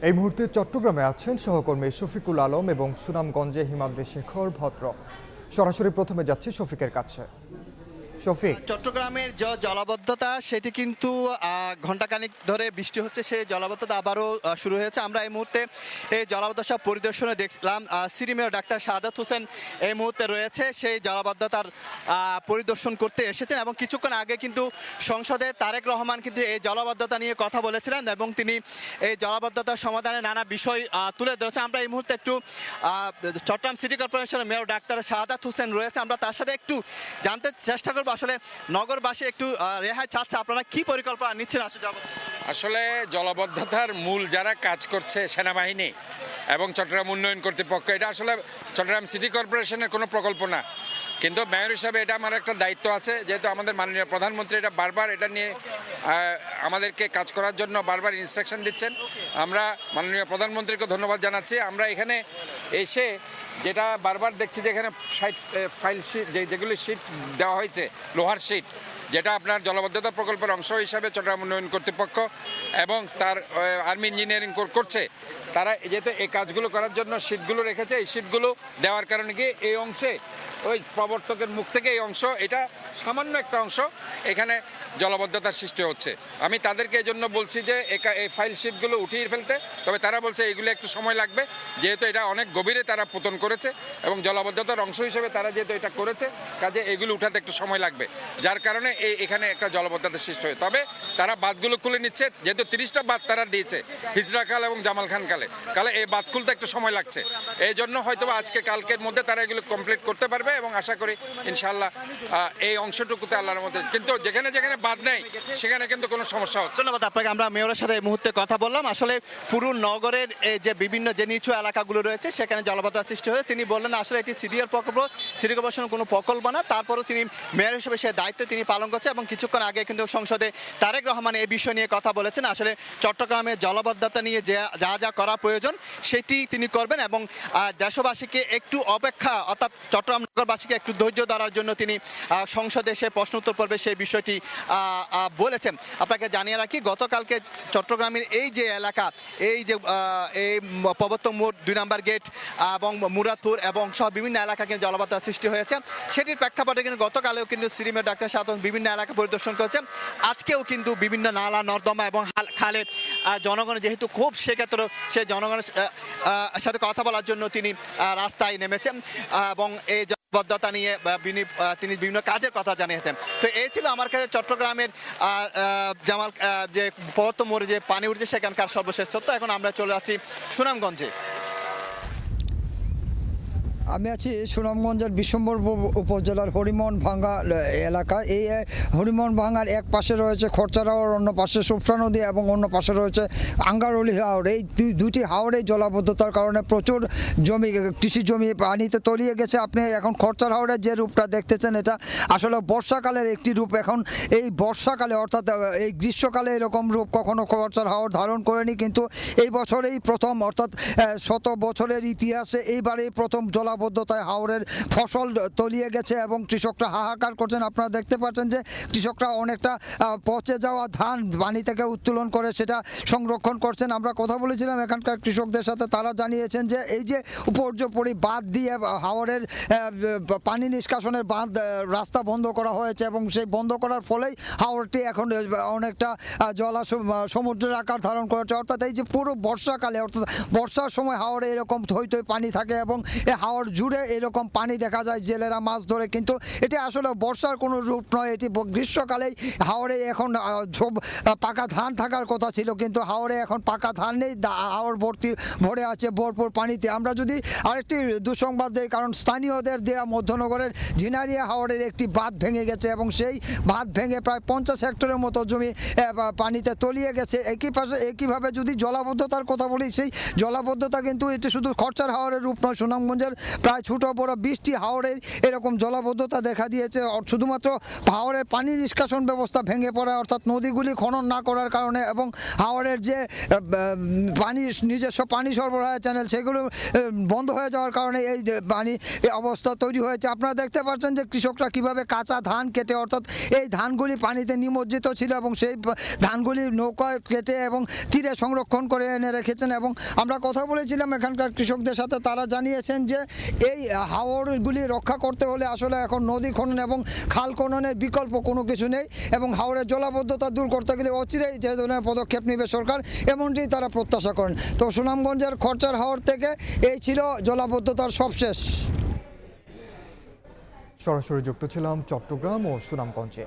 এই মুহূর্তে চট্টগ্রামে আছেন সহকর্মী শফিকুল আলম এবং সুনামগঞ্জে হিমাদ্রি শেখর ভদ্র। সরাসরি প্রথমে যাচ্ছি শফিকের কাছে। শফিক, চট্টগ্রামের যে জলাবদ্ধতা সেটি কিন্তু ঘণ্টাখানিক ধরে বৃষ্টি হচ্ছে, সেই জলাবদ্ধতা আবারও শুরু হয়েছে। আমরা এই মুহূর্তে এই জলাবদ্ধতা পরিদর্শনে দেখলাম city mayor doctor Shahadat Hossain এই মুহূর্তে রয়েছে, সেই জলাবদ্ধতার পরিদর্শন করতে এসেছেন এবং কিছুক্ষণ আগে কিন্তু সংসদে তারেক রহমান কিন্তু এই জলাবদ্ধতা নিয়ে কথা বলেছিলেন এবং তিনি এই জলাবদ্ধতার সমাধানে নানা বিষয় তুলে ধরেছেন। আমরা এই মুহূর্তে একটু চট্টগ্রাম সিটি কর্পোরেশনের মেয়র ডাক্তার শাহাদাত হোসেন রয়েছে, আমরা তার সাথে একটু জানতে চেষ্টা করব আসলে নগরবাসী একটু রেহাই চাচ্ছে, আপনারা কি পরিকল্পনা নিচ্ছেন? আসলে জলাবদ্ধতার মূল যারা কাজ করছে সেনাবাহিনী এবং চট্টগ্রাম উন্নয়ন কর্তৃপক্ষ, এটা আসলে চট্টগ্রাম সিটি কর্পোরেশনের কোনো প্রকল্প না, কিন্তু মেয়র হিসাবে এটা আমার একটা দায়িত্ব আছে, যেহেতু আমাদের মাননীয় প্রধানমন্ত্রী এটা বারবার এটা নিয়ে আমাদেরকে কাজ করার জন্য বারবার ইনস্ট্রাকশন দিচ্ছেন। আমরা মাননীয় প্রধানমন্ত্রীকে ধন্যবাদ জানাচ্ছি। আমরা এখানে এসে যেটা বারবার দেখছি যে এখানে ফাইল শিট যেগুলি শিট দেওয়া হয়েছে, লোহার শিট, যেটা আপনার জলাবদ্ধতা প্রকল্পের অংশ হিসাবে চট্টগ্রাম উন্নয়ন কর্তৃপক্ষ এবং তার আর্মি ইঞ্জিনিয়ারিং করছে, তারা যেহেতু এই কাজগুলো করার জন্য শিটগুলো রেখেছে, এই শিটগুলো দেওয়ার কারণে কি এই অংশে ওই প্রবর্তকের মুখ থেকে এই অংশ, এটা সামান্য একটা অংশ, এখানে জলাবদ্ধতার সৃষ্টি হচ্ছে। আমি তাদেরকে এই জন্য বলছি যে এই ফাইল শিটগুলো উঠিয়ে ফেলতে, তবে তারা বলছে এইগুলো একটু সময় লাগবে, যেহেতু এটা অনেক গভীরে তারা পতন করেছে এবং জলাবদ্ধতার অংশ হিসেবে তারা যেহেতু এটা করেছে, কাজে এগুলো উঠাতে একটু সময় লাগবে, যার কারণে এখানে একটা জলাবদ্ধতার সৃষ্টি হয়। তবে তারা বাঁধগুলো খুলে নিচ্ছে, যেহেতু 30টা বাঁধ তারা দিয়েছে হিজরা খাল এবং জামাল খান কালে এই বাঁধ খুলতে একটু সময় লাগছে। এই জন্য হয়তো আজকে কালকের মধ্যে তারা এগুলো কমপ্লিট করতে পারবে এবং আশা করি ইনশাআল্লাহ এই অংশটুকুতে আল্লাহর মধ্যে, কিন্তু যেখানে যেখানে বাঁধ নেই সেখানে কিন্তু কোনো সমস্যা হচ্ছে। ধন্যবাদ আপনাকে। আমরা মেয়রের সাথে এই মুহূর্তে কথা বললাম। আসলে পুরো নগরের যে বিভিন্ন যে নিচু এলাকাগুলো রয়েছে সেখানে জলাবদ্ধতা সৃষ্টি হয়েছে। তিনি বললেন আসলে এটি সিডিআর প্রকল্প, সিটি কর্পোরেশনের কোনো প্রকল্প না, তারপরেও তিনি মেয়র হিসেবে সে দায়িত্ব তিনি পালন করছেন এবং কিছুক্ষণ আগে কিন্তু সংসদে তারেক রহমান এই বিষয় নিয়ে কথা বলেছেন। আসলে চট্টগ্রামের জলাবদ্ধতা নিয়ে যা যা করা প্রয়োজন সেটি তিনি করবেন এবং দেশবাসীকে একটু অপেক্ষা, অর্থাৎ চট্টগ্রাম নগরবাসীকে একটু ধৈর্য ধরার জন্য তিনি সংসদে সে প্রশ্ন উত্তর পর্বে সেই বিষয়টি বলেছেন। আপনাকে জানিয়ে রাখি, গতকালকে চট্টগ্রামের এই যে এলাকা, এই যে এই প্রবর্তক মোড় 2 নম্বর গেট এবং মুরাদপুর এবং সহ বিভিন্ন এলাকা কিন্তু জলাবদ্ধতার সৃষ্টি হয়েছে। সেটির প্রেক্ষাপটে কিন্তু গতকালেও কিন্তু সিটি মেয়র ডাক্তার শাহাদাত বিভিন্ন এলাকা পরিদর্শন করেছে। আজকেও কিন্তু বিভিন্ন নালা নর্দমা এবং খালে জনগণের যেহেতু খুব, সেক্ষেত্রে সে জনগণের সাথে কথা বলার জন্য তিনি রাস্তায় নেমেছেন এবং এই জলাবদ্ধতা নিয়ে তিনি বিভিন্ন কাজের কথা জানিয়েছেন। তো এই ছিল আমার কাছে চট্টগ্রামের জামাল যে প্রবর্তক মোড়ে যে পানি উঠছে সেখানকার সর্বশেষ তথ্য। এখন আমরা চলে যাচ্ছি সুনামগঞ্জে। আমি আছি সুনামগঞ্জের বিশ্বম্বরপুর উপজেলার হরিমোহন ভাঙ্গা এলাকা। এই হরিমোহন ভাঙ্গার এক পাশে রয়েছে খরচার হাওর, অন্য পাশে সুফরা নদী এবং অন্য পাশে রয়েছে আঙ্গারুলি হাওর। এই দুটি হাওরেই জলাবদ্ধতার কারণে প্রচুর জমি, কৃষি জমি পানিতে তলিয়ে গেছে। আপনি এখন খরচার হাওরের যে রূপটা দেখতেছেন, এটা আসলে বর্ষাকালের একটি রূপ। এখন এই বর্ষাকালে, অর্থাৎ এই গ্রীষ্মকালে এরকম রূপ কখনো খরচার হাওর ধারণ করেনি, কিন্তু এই বছরেই প্রথম, অর্থাৎ 100 বছরের ইতিহাসে এইবারেই প্রথম জলাবদ্ধতায় হাওরের ফসল তলিয়ে গেছে এবং কৃষকরা হাহাকার করছেন। আপনারা দেখতে পাচ্ছেন যে কৃষকরা অনেকটা পচে যাওয়া ধান পানি থেকে উত্তোলন করে সেটা সংরক্ষণ করছেন। আমরা কথা বলেছিলাম এখানকার কৃষকদের সাথে, তারা জানিয়েছেন যে এই যে উপর্যুপরি বাঁধ দিয়ে হাওরের পানি নিষ্কাশনের বাঁধ, রাস্তা বন্ধ করা হয়েছে এবং সেই বন্ধ করার ফলেই হাওরটি এখন অনেকটা সমুদ্রের আকার ধারণ করেছে। অর্থাৎ এই যে পুরো বর্ষাকালে, অর্থাৎ বর্ষার সময় হাওরে এরকম থই থই পানি থাকে এবং এই হাওর জুড়ে এরকম পানি দেখা যায়, জেলেরা মাছ ধরে, কিন্তু এটি আসলে বর্ষার কোনো রূপ নয়, এটি গ্রীষ্মকালেই হাওরে এখন পাকা ধান থাকার কথা ছিল, কিন্তু হাওরে এখন পাকা ধান নেই, হাওর ভরে আছে ভরপুর পানিতে। আমরা যদি আরেকটি দুঃসংবাদ দিই, কারণ স্থানীয়দের দেয়া মধ্যনগরের ঝিনারিয়া হাওরের একটি বাঁধ ভেঙে গেছে এবং সেই বাঁধ ভেঙে প্রায় 50 হেক্টরের মতো জমি পানিতে তলিয়ে গেছে। একইভাবে যদি জলাবদ্ধতার কথা বলি, সেই জলাবদ্ধতা কিন্তু এটি শুধু খরচার হাওরের রূপ নয়, সুনামগঞ্জের প্রায় ছোট বড় 20টি হাওরের এরকম জলাবদ্ধতা দেখা দিয়েছে। শুধুমাত্র হাওরের পানি নিষ্কাশন ব্যবস্থা ভেঙে পড়া, অর্থাৎ নদীগুলি খনন না করার কারণে এবং হাওরের যে পানি নিজস্ব পানি সরবরাহ চ্যানেল সেগুলো বন্ধ হয়ে যাওয়ার কারণে এই যে পানি এই অবস্থা তৈরি হয়েছে। আপনারা দেখতে পাচ্ছেন যে কৃষকরা কিভাবে কাঁচা ধান কেটে, অর্থাৎ এই ধানগুলি পানিতে নিমজ্জিত ছিল এবং সেই ধানগুলি নৌকায় কেটে এবং তীরে সংরক্ষণ করে এনে রেখেছেন। এবং আমরা কথা বলেছিলাম এখানকার কৃষকদের সাথে, তারা জানিয়েছেন যে এই হাওরগুলি রক্ষা করতে হলে আসলে এখন নদী খনন এবং খাল খননের বিকল্প কোনো কিছু নেই এবং হাওরের জলাবদ্ধতা দূর করতে গেলে অচিরেই যে ধরনের পদক্ষেপ নেবে সরকার, এমনটি তারা প্রত্যাশা করেন। তো সুনামগঞ্জের খরচার হাওর থেকে এই ছিল জলাবদ্ধতার সবশেষ। সরাসরি যুক্ত ছিলাম চট্টগ্রাম ও সুনামগঞ্জে।